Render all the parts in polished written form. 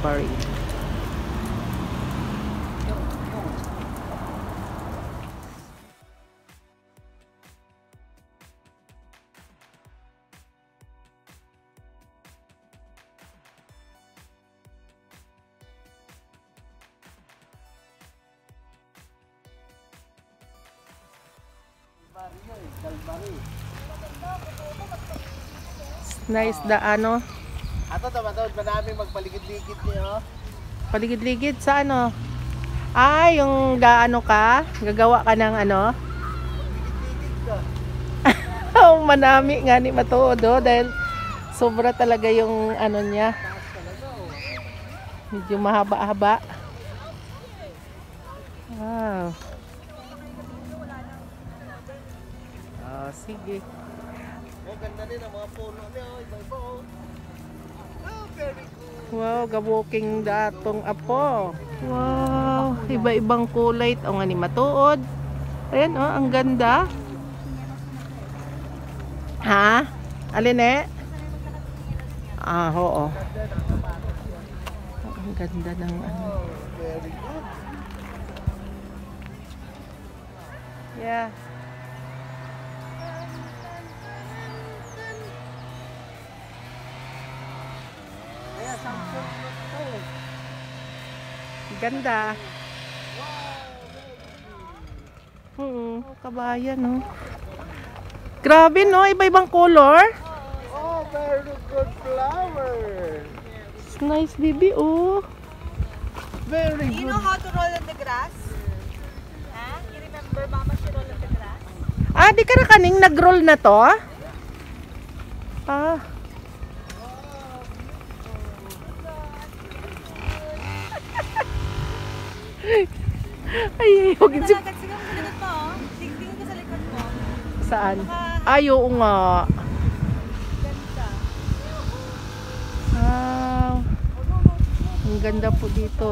Calvary. Nice the ano? Ato tamatawad pa namin magpaligid-ligid niyo. Paligid-ligid sa ano? Ay, yung gaano ka? Gagawa ka ng ano? Ligid-ligid ka. Oh, manami nga ni matuod oh, dahil sobra talaga yung ano niya. Medyo mahaba-haba. Wow. Oh, sige. Oh, ganda din ang mga puno niya. Iba-iba oh. Oh, very good. Wow, gabuking datong apo. Wow, iba-ibang kulay. O nga ni matuod. Ayan oh, ang ganda. Ha? Alin eh? Ah, oo. Ang ganda ng ano. Oh, very good. Yeah. Kaya sample na to. Ganda. Kabayan no. Grabe no, iba-ibang color. Oh, very good flower. It's nice baby oh. Very You good. know how to roll on the grass? Huh? You remember Mama she roll on the grass? Ah, di ka na kaning nag-roll na to? Ah. Ay, huwag isip. Talagang sige mo sa likod mo, oh. Tingtingin ka sa likod mo. Saan? Ay, oo nga. Ganda. Wow. Ang ganda po dito.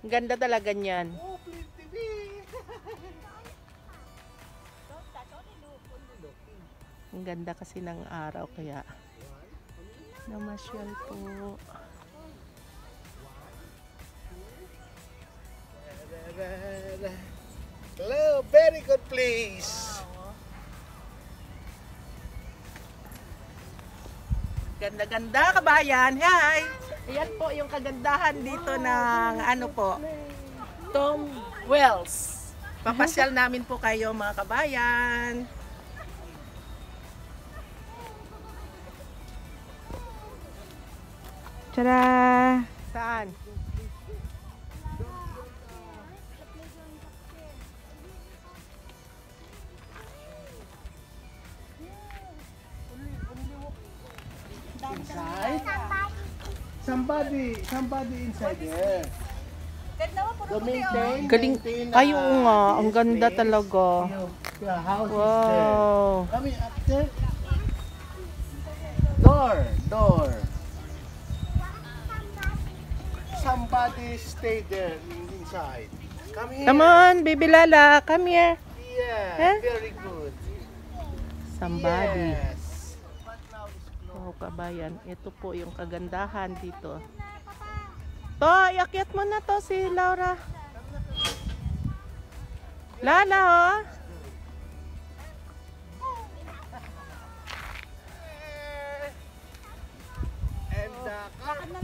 Ang ganda talaga niyan. Oh, plenty B. Ang ganda kasi ng araw kaya namasyal po. Hello, very good place. Ganda-ganda kabayan. Hi! Ayan po yung kagandahan dito ng ano po, Tom Wells. Papasyal namin po kayo mga kabayan. Tara! Saan? Inside? Somebody inside there. Ganda mo, puro To puti, oh. maintain. Galing. maintain, Ay, oo nga. Ang this ganda place. talaga. The house is there. Wow. Coming up there. Door. Somebody stay there inside. Come here. Come on, baby Lala. Come here. Yeah, Huh? very good. Somebody. Yes. Oh, kabayan. Ito po yung kagandahan dito. To, iakyat mo na to si Laura. Lala, oh. And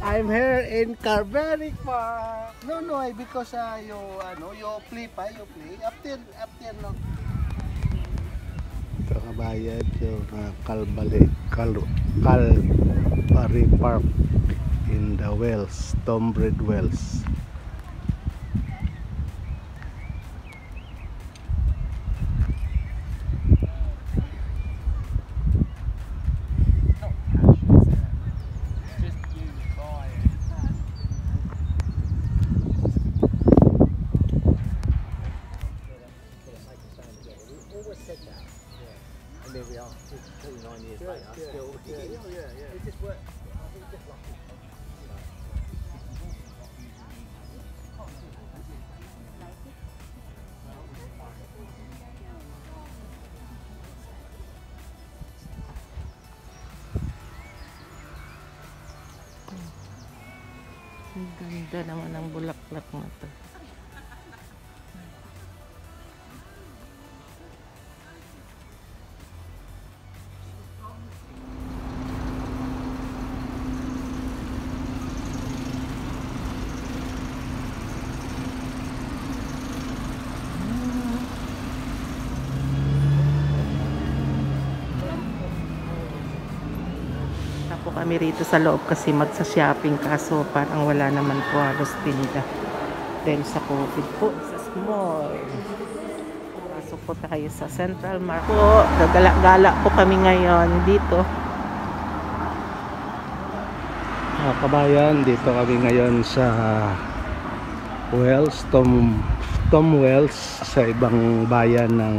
I'm here in Carveric Park. No, because you play after no. Ito kabayan yung Calvary Park in the Wells, Tombred Wells. And there we are, 49 years later, still Yeah. it just worked. I think just lucky. Ang ganda naman ng bulaklak na to. Po kami rito sa loob kasi magsa-shopping kaso parang wala naman po halos tinda dahil sa COVID po sa mall. Pasok po tayo sa Central Mart po. Gagala-gala po kami ngayon dito. Mga kabayan, dito kami ngayon sa Wells, Tom Wells sa ibang bayan ng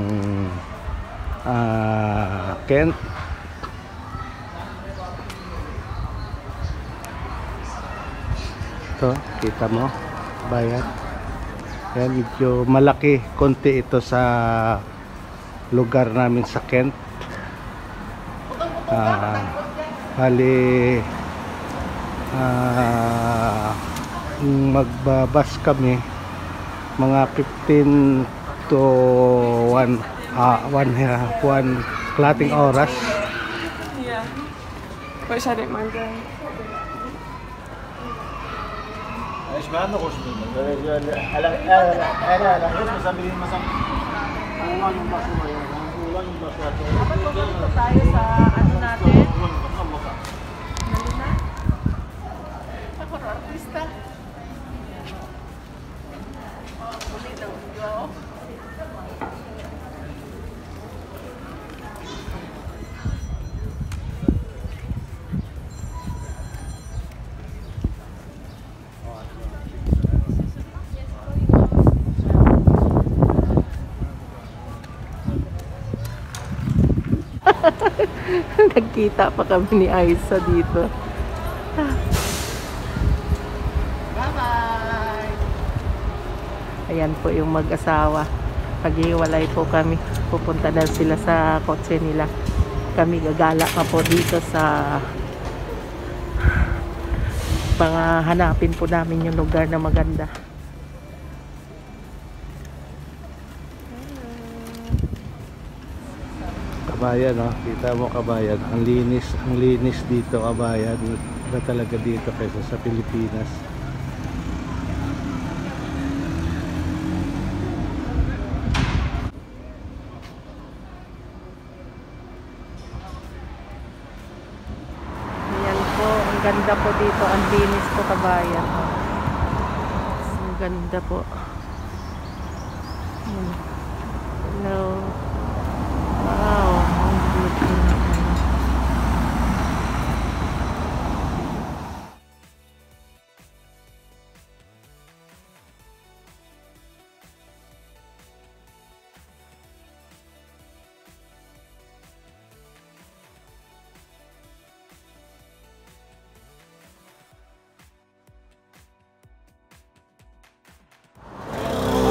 Kent. Ito, kita mo, bayan. Yan, medyo malaki, konti ito sa lugar namin sa Kent. Hali, magbabas kami mga 15 to 1 kalating oras. Yeah. Wish I didn't mind going. ايش ما عندنا خوش منه انا خوش مسامين مسام والله من بشوي والله من بشوي Dapat pupunta tayo sa ano natin. Nalina? Ako na artista. Muli daw video. Nagkita pa kami ni Aiza dito. Bye-bye! Ayan po yung mag-asawa. Paghiwalay po kami. Pupunta na sila sa kotse nila. Kami gagala pa po dito sa hanapin po namin yung lugar na maganda. Kabayan, oh. Kita mo kabayan, ang linis dito kabayan, iba talaga dito kaysa sa Pilipinas. Ayan po, ang ganda po dito, ang linis po kabayan. Ang ganda po. Hello. Wow, ang beautiful.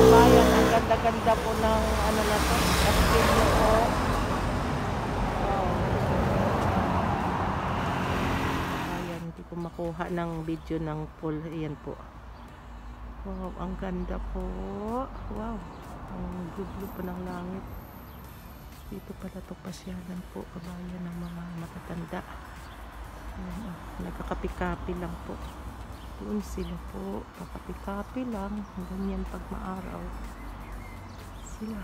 Bayan, ang ganda-ganda po ng ano na to, kastilyo po. Ayan, hindi ko makuha ng video ng pool. Ayan po. Wow, ang ganda po. Wow, ang blue po ng langit. Dito pala to pasyalan po, kabayan ng mga matatanda. Ayan, nagkakapi-kapi lang po. Doon sila po, kakapi-kapi lang. Ganyan pag maaraw. Sila.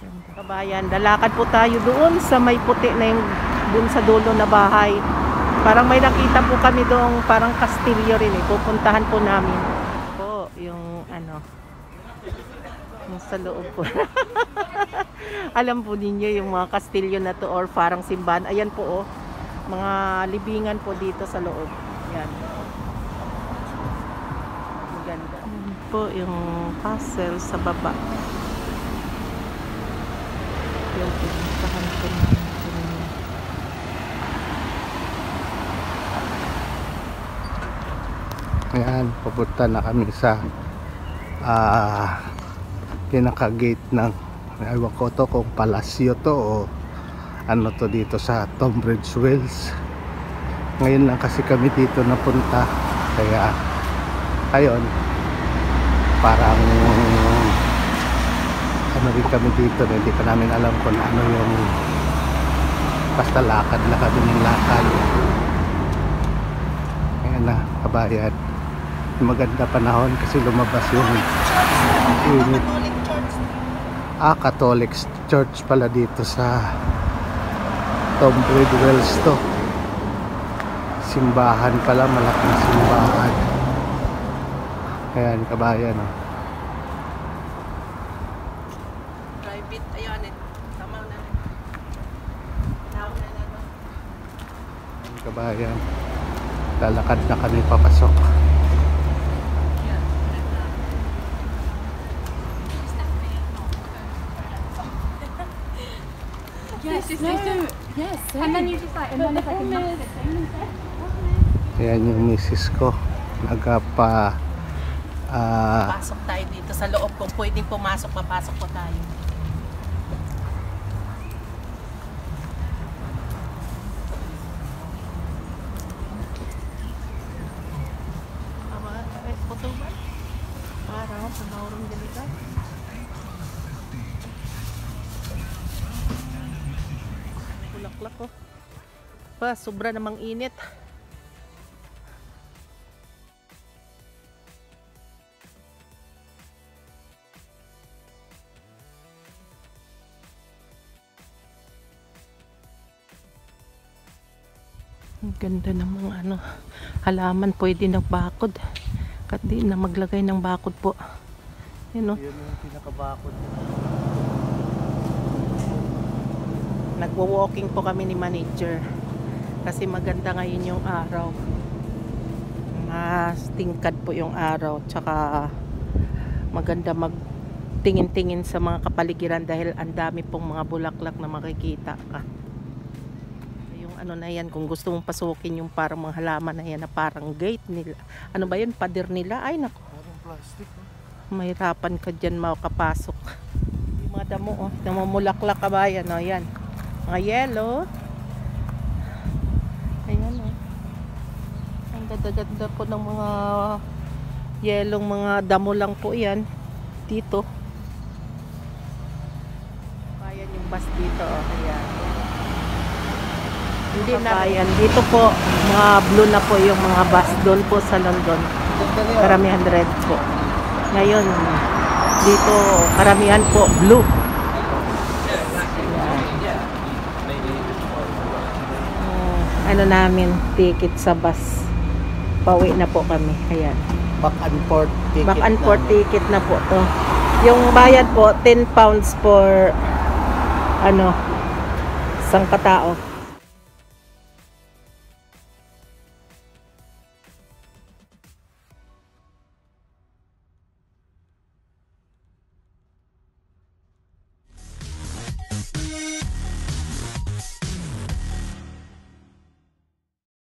Ganda. Kabayan, lalakad po tayo doon sa may puti na yung doon sa dulo na bahay. Parang may nakita po kami doon, parang kastilyo rin eh. Pupuntahan po namin. Po, yung ano, yung sa loob po. Alam po ninyo yung mga kastilyo na to or parang simbahan. Ayan po oh, mga libingan po dito sa loob. Yan. Ang ganda. Ayan po yung castle sa baba. Yung pinuntahan po namin. Ayan, papunta na kami sa pinaka-gate ng, ewan ko to kung palasyo to o ano to dito sa Tunbridge Wells. Ngayon lang kasi kami dito napunta. Kaya, ayun, parang ano rin kami dito. Hindi pa namin alam kung ano yung basta lakad na kami ng lakad. Ayan na, kabayan. Maganda panahon kasi lumabas yung init. Catholic Church pala dito sa Tom Wells to. Simbahan pala, malaking simbahan. Ayan, kabayan. Oh. Private, ayun eh. Tama na. Ayan, kabayan. Lalakad na kami papasok. Yes, no. Yes. And then you just like, and then it's like a massive thing. Ayan yung misis ko. Nagpa Pasok tayo dito sa loob. Kung pwedeng pumasok, papasok po tayo. Puto ba? Parang sa maurong delikat. Bulaklak ko. Pa, sobra namang init. Ang ganda ng mga halaman, pwede na bakod. Kat di na maglagay ng bakod po. Yan o. Yan yung pinakabakod. Nagwo-walking po kami ni manager. Kasi maganda ngayon yung araw. Mas tingkad po yung araw. Tsaka maganda magtingin-tingin sa mga kapaligiran dahil ang dami pong mga bulaklak na makikita ka. Ano na yan, kung gusto mong pasukin yung parang mga halaman na yan na parang gate nila. Ano ba yun? Pader nila? Ay nako. Parang plastic. Mahirapan ka dyan makapasok. Yung mga damo, oh. Namumulaklak kabayan, oh. Yan. Mga yellow. Ayan, oh. Ang ganda-ganda po ng mga yellow, mga damo lang po yan. Dito. Ayan yung bus dito, oh. Ayan. Hindi na yan. Dito po, mga blue na po yung mga bus doon po sa London. Karamihan red po. Ngayon, dito karamihan po blue. Ano namin, ticket sa bus. Pauwi na po kami. Ayan. Back and forth ticket. Back and forth ticket na po to. Yung bayad po, 10 pounds for isang katao.